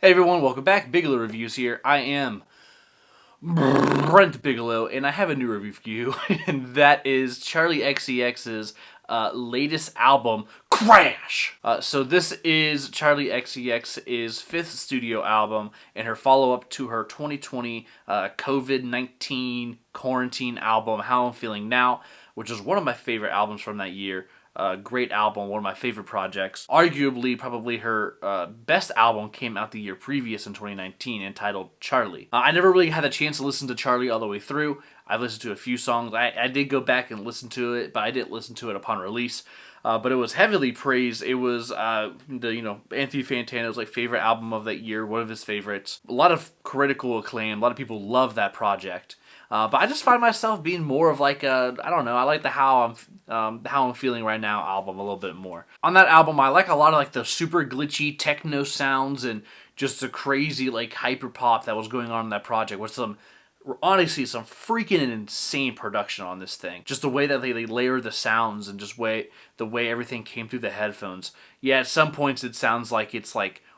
Hey everyone, welcome back. Bigelow Reviews here. I am Brent Bigelow, and I have a new review for you, and that is Charli XCX's latest album, Crash! So this is Charli XCX's fifth studio album, and her follow-up to her 2020 COVID-19 quarantine album, How I'm Feeling Now, which is one of my favorite albums from that year. Great album, one of my favorite projects. Arguably, probably her best album came out the year previous in 2019, entitled Charli. I never really had a chance to listen to Charli all the way through. I've listened to a few songs. I did go back and listen to it, but I didn't listen to it upon release. But it was heavily praised. It was Anthony Fantano's favorite album of that year, one of his favorites. A lot of critical acclaim. A lot of people love that project. But I just find myself being more of I like the How I'm Feeling Right Now album a little bit more. On that album, I like a lot of the super glitchy techno sounds and just the crazy hyper pop that was going on in that project with some freaking insane production on this thing. Just the way that they layer the sounds and just the way everything came through the headphones. Yeah, at some points it sounds like it's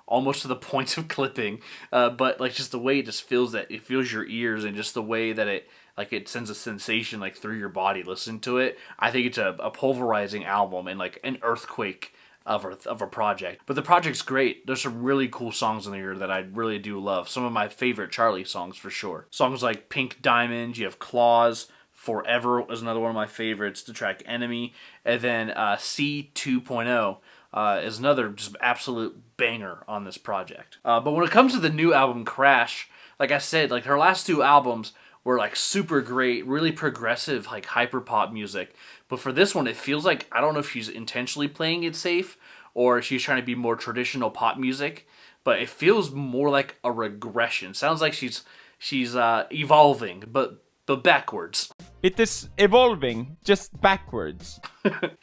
almost to the point of clipping, but just the way it just feels your ears, and just the way that it sends a sensation through your body listening to it. I think it's a pulverizing album and an earthquake of a project. But the project's great. There's some really cool songs in here that I really do love. Some of my favorite Charli songs for sure. Songs like Pink Diamond, you have Claws, Forever is another one of my favorites, the track Enemy, and then C 2.0 is another just absolute banger on this project. But when it comes to the new album, Crash, like I said, her last two albums were super great, really progressive, hyper pop music. But for this one, it feels I don't know if she's intentionally playing it safe or she's trying to be more traditional pop music, but it feels more like a regression. Sounds like she's evolving, but backwards. It is evolving, just backwards.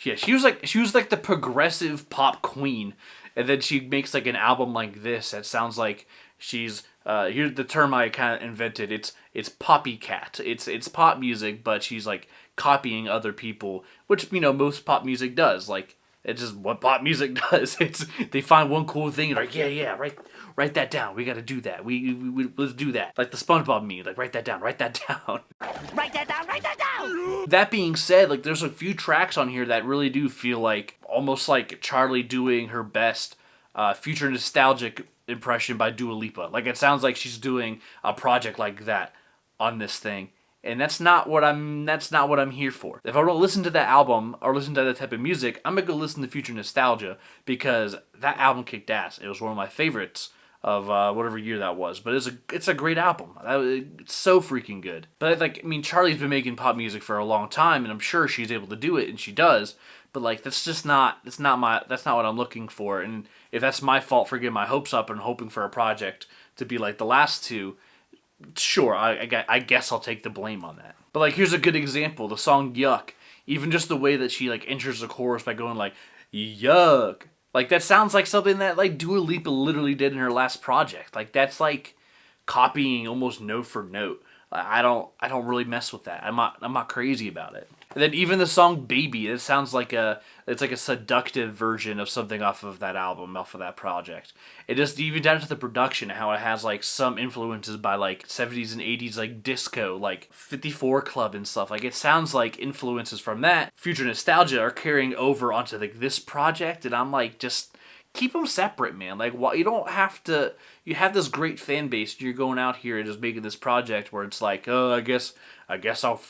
Yeah, she was like the progressive pop queen, and then she makes an album like this that sounds like she's here's the term I kind of invented. It's poppycat. It's pop music, but she's copying other people, which most pop music does. It's just what pop music does. They find one cool thing and yeah, write that down. We got to do that. We let's do that. Like the SpongeBob meme. Write that down. Write that down. Write that down. Write that down. That being said, there's a few tracks on here that really do feel almost like Charli doing her best future nostalgic impression by Dua Lipa. It sounds like she's doing a project like that on this thing. And that's not what I'm here for. If I want to listen to that album or listen to that type of music, I'm gonna go listen to Future Nostalgia, because that album kicked ass. It was one of my favorites of whatever year that was. But it's a great album. It's so freaking good. But Charli's been making pop music for a long time, and I'm sure she's able to do it, and she does. But that's not what I'm looking for. And if that's my fault for getting my hopes up and hoping for a project to be like the last two, sure, I guess I'll take the blame on that. But here's a good example: the song "Yuck." Even just the way that she enters the chorus by going "Yuck," that sounds like something that Dua Lipa literally did in her last project. That's copying almost note for note. I don't really mess with that. I'm not crazy about it. And then even the song "Baby," it sounds it's a seductive version of something off of that album, off of that project. It just, even down to the production, how it has some influences by 70s and 80s disco, 54 Club and stuff. It sounds like influences from that Future Nostalgia are carrying over onto this project, and I'm just keep them separate, man. You don't have to. You have this great fan base, and you're going out here and just making this project where it's oh, I guess I'll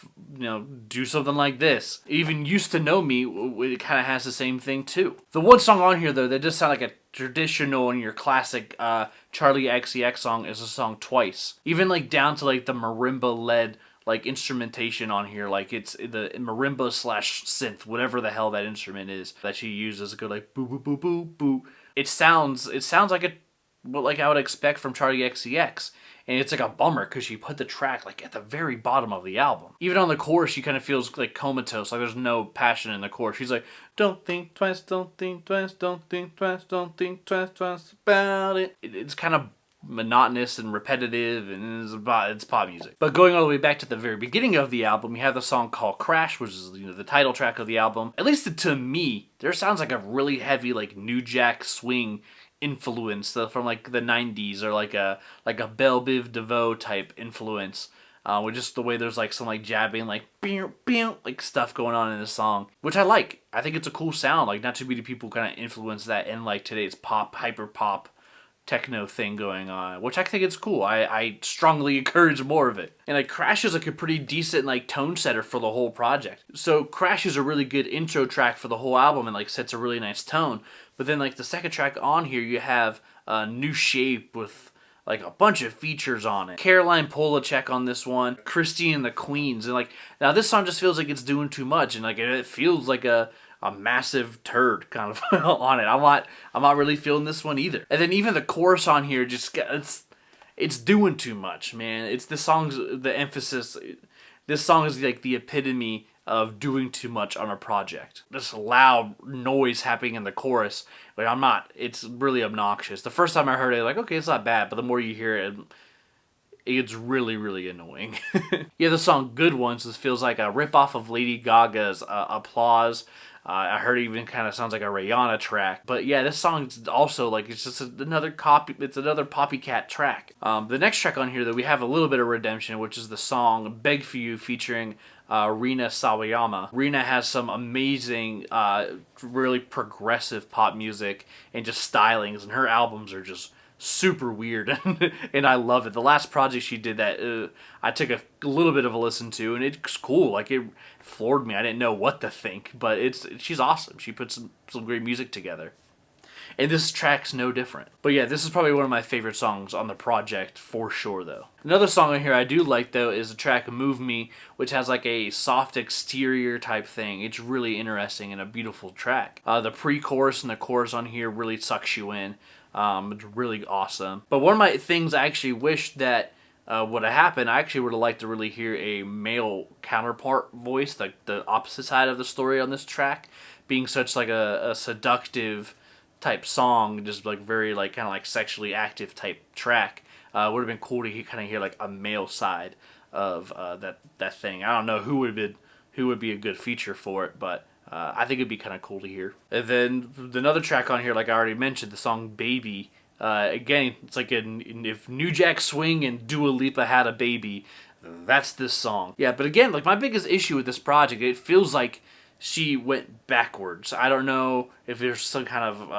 do something like this. Even Used to Know Me, it kind of has the same thing too. The one song on here though that does sound like a traditional and your classic Charli XCX song is the song "Twice." Even down to the marimba led instrumentation on here, it's the marimba / synth, whatever the hell that instrument is that she uses. Go boo boo boo boo boo. It sounds like I would expect from Charli XCX, and it's a bummer because she put the track at the very bottom of the album. Even on the chorus, she kind of feels comatose, there's no passion in the chorus. She's don't think twice, don't think twice, don't think twice, don't think twice about it. It's kind of monotonous and repetitive, and it's pop music. But going all the way back to the very beginning of the album, you have the song called "Crash," which is the title track of the album. At least to me, there sounds like a really heavy New Jack swing influence from like the 90s, or like a Belle Biv DeVoe type influence. With just the way there's like some like jabbing, like like stuff going on in the song, which I like. I think it's a cool sound. Like, not too many people kind of influence that in like today's pop, hyper pop, techno thing going on, which I think it's cool. I strongly encourage more of it. And like Crash is like a pretty decent like tone setter for the whole project. So Crash is a really good intro track for the whole album and like sets a really nice tone. But then like the second track on here, you have New Shape with like a bunch of features on it. Caroline Polachek on this one, Christy and the Queens, and like now this song just feels like it's doing too much, and like it feels like a massive turd kind of on it. I'm not really feeling this one either. And then even the chorus on here just it's doing too much, man. It's the song's the emphasis. This song is like the epitome of doing too much on a project. This loud noise happening in the chorus, but it's really obnoxious. The first time I heard it, like, okay, it's not bad, but the more you hear it, it's really, really annoying. Yeah, the song Good Ones feels like a ripoff of Lady Gaga's Applause. I heard it even kind of sounds like a Rihanna track. But yeah, this song's also like, it's just another copy. It's another poppycat track. The next track on here, though, we have a little bit of redemption, which is the song Beg For You featuring Rina Sawayama. Rina has some amazing, really progressive pop music and just stylings, and her albums are just super weird, and I love it. The last project she did that I took a little bit of a listen to, and it's cool. Like, it floored me. I didn't know what to think, but she's awesome. She put some great music together. And this track's no different. But yeah, this is probably one of my favorite songs on the project for sure, though. Another song on here I do like, though, is the track Move Me, which has like a soft exterior type thing. It's really interesting and a beautiful track. The pre-chorus and the chorus on here really sucks you in. It's really awesome. But one of my things I actually wish that would have happened, I actually would have liked to really hear a male counterpart voice, like the opposite side of the story on this track, being such like a seductive type song, just like very like kind of like sexually active type track. Would have been cool to kind of hear like a male side of that thing. I don't know who would be a good feature for it, but I think it'd be kind of cool to hear. And then another track on here, like I already mentioned, the song Baby. Again, it's like if New Jack Swing and Dua Lipa had a baby, that's this song. Yeah, but again, like my biggest issue with this project, it feels like she went backwards. I don't know if there's some kind of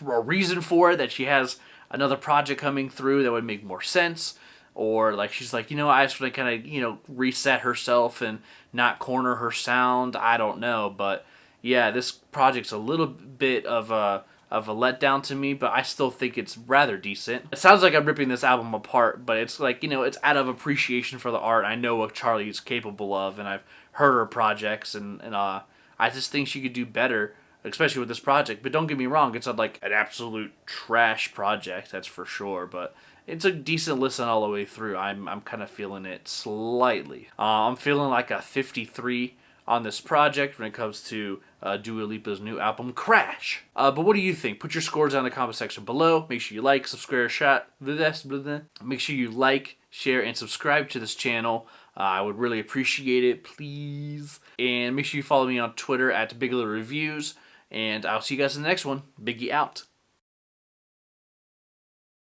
a reason for it, that she has another project coming through that would make more sense, or like she's like, I just want to kind of, reset herself and not corner her sound. I don't know, but yeah, this project's a little bit of a letdown to me, but I still think it's rather decent. It sounds like I'm ripping this album apart, but it's like, it's out of appreciation for the art. I know what Charli is capable of, and I've heard her projects, and I just think she could do better, especially with this project. But don't get me wrong, it's not like an absolute trash project, that's for sure, but it's a decent listen all the way through. I'm kind of feeling it slightly. I'm feeling like a 53 on this project when it comes to Dua Lipa's new album, Crash. But what do you think? Put your scores down in the comment section below. Make sure you like, subscribe, make sure you like, share, and subscribe to this channel. I would really appreciate it, please. And make sure you follow me on Twitter at Bigelow Reviews. And I'll see you guys in the next one. Biggie out.